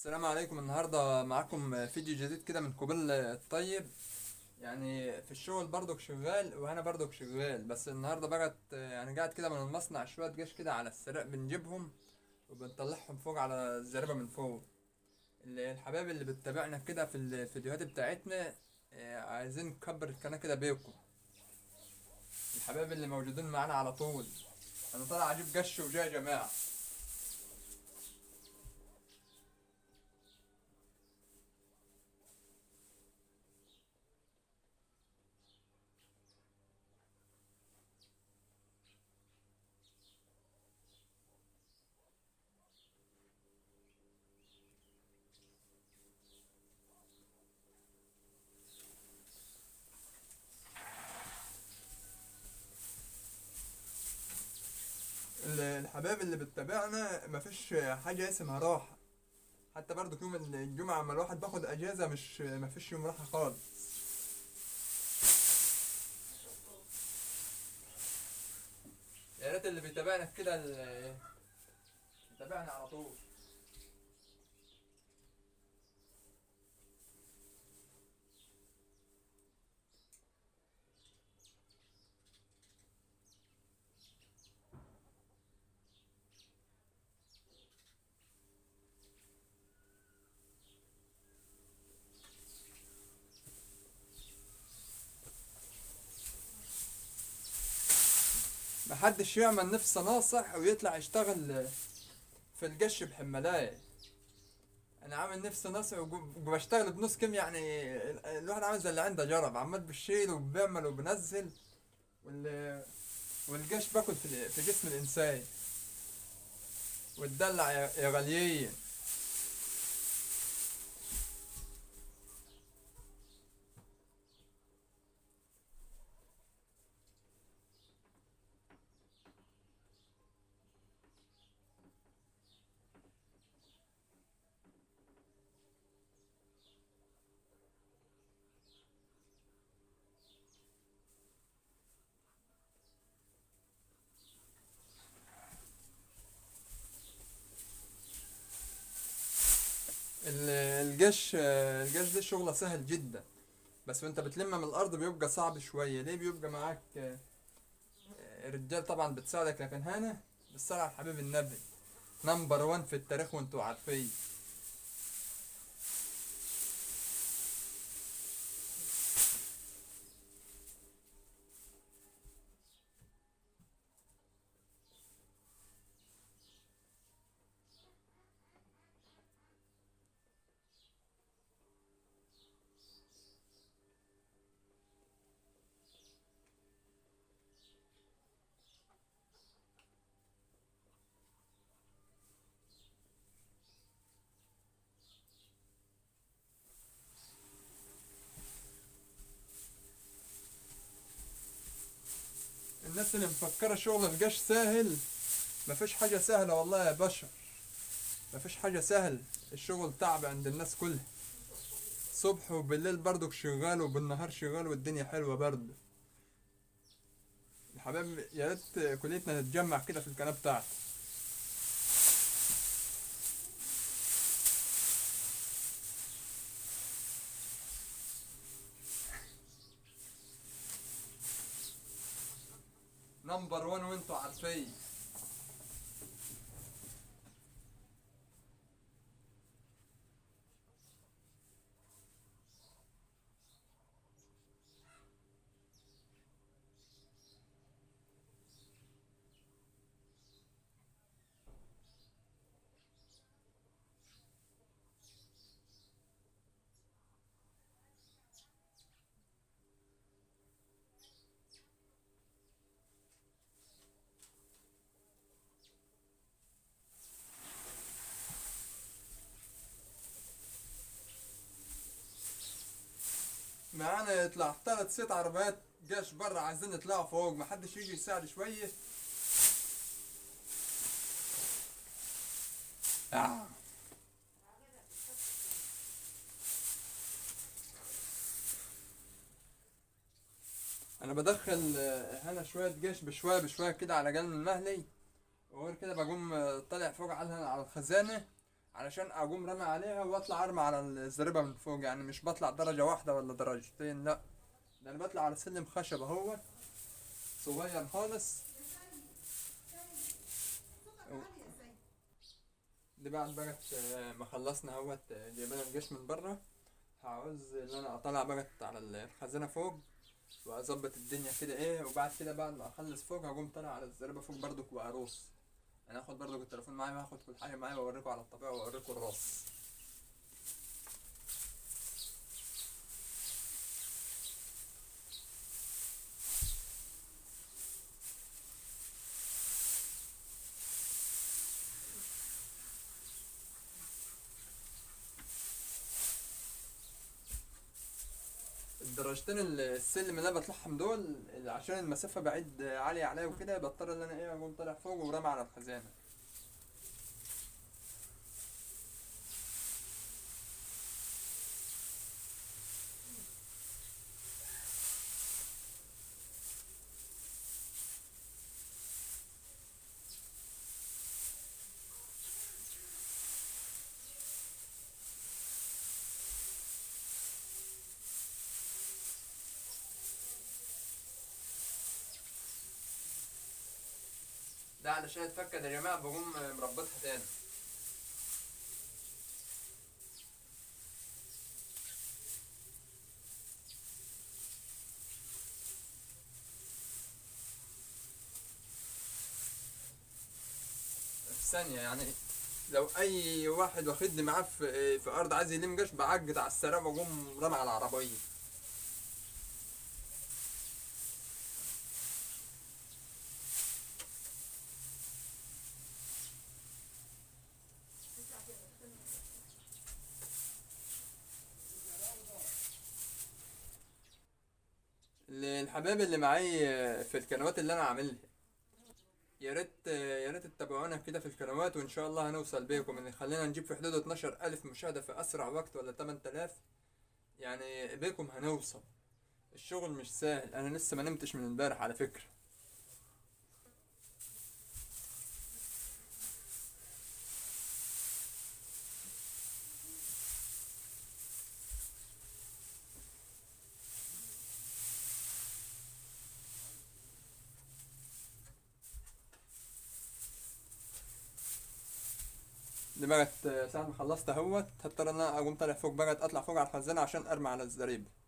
السلام عليكم. النهاردة معاكم فيديو جديد كده من قبيل الطيب. يعني في الشغل برضك شغال وأنا برضك شغال، بس النهاردة بقت يعني قاعد كده من المصنع شوية جيش كده على السريع بنجيبهم وبنطلعهم فوق على الزريبة من فوق. الحبايب اللي بتتابعنا كده في الفيديوهات بتاعتنا، عايزين نكبر القناة كده بيكم. الحبايب اللي موجودين معانا على طول، أنا طالع أجيب قش وجاي يا جماعة. الحبايب اللي بتتابعنا مفيش حاجة اسمها راحة. حتى برضه يوم الجمعة اما الواحد باخد اجازة مش مفيش يوم راحة خالص. يا ريت اللي بيتابعنا كده يتابعنا على طول. محدش يعمل نفسه ناصح ويطلع يشتغل في القش بحملاية. انا عامل نفسي ناصح وبشتغل بنص كم يعني. الواحد عامل زي اللي عنده جرب، عمال بشيل وبيعمل وبنزل والقش باكل في جسم الانسان واتدلع يا غاليين. الجيش ده شغله سهل جدا، بس وانت بتلم من الارض بيبقى صعب شويه. ليه؟ بيبقى معاك رجال طبعا بتساعدك، لكن هنا بالصلاة على حبيب النبي نمبر 1 في التاريخ وانتوا عارفين. الناس اللي مفكرة شغل الجيش سهل، مفيش حاجة سهلة والله يا بشر. مفيش حاجة سهل. الشغل تعب عند الناس كلها، صبح وبالليل برضك شغال وبالنهار شغال والدنيا حلوة برضه. الحبايب يا ريت كليتنا تتجمع كده في القناة بتاعتي. نمبر 1 وانتوا عارفين. معانا يطلع 3 ست عربيات جيش برا عايزين يطلعوا فوق، محدش يجي يساعد شوية. آه. انا بدخل هنا شويه جيش بشويه بشويه كده على جنب المهلي، وغير كده بقوم طالع فوق على الخزانه علشان اقوم رامي عليها واطلع ارمي على الزريبه من فوق. يعني مش بطلع درجه واحده ولا درجتين، لا، ده انا بطلع على سلم خشب اهو صغير خالص. دي بعد بقى ما خلصنا اهوت جايبين الجيش من بره. هعوز ان انا اطلع بقى على الخزانه فوق واظبط الدنيا كده ايه. وبعد كده بعد ما اخلص فوق هقوم طالع على الزريبه فوق برضك واروس. انا هاخد برضك التليفون معايا وهاخد كل حاجه معايا واوريكم على الطبيعه واوريكم الراس. الدرجتين السلم اللي انا بطلعهم دول عشان المسافه بعيد عاليه عليا وكده بضطر ان انا ايه اقوم طالع فوق ورامي على الخزانه. ده علشان اتفكد يا جماعه بقوم مربطها تاني. في ثانيه يعني. لو اي واحد واخدني معاه في ارض عايز يلم قش بعجد على السريع واقوم رامي على العربيه. الحبايب اللي معايا في القنوات اللي انا عاملها، يا ريت تتابعونا كده في القنوات، وان شاء الله هنوصل بيكم ان خلينا نجيب في حدود 12000 مشاهدة في اسرع وقت ولا 8000. يعني بيكم هنوصل. الشغل مش سهل، انا لسه ما نمتش من امبارح على فكرة. دي بقت ساعة ما خلصت اهوت هضطر ان انا اقوم طالع فوق بقى اطلع فوق على الخزانة عشان ارمي على الزريبة.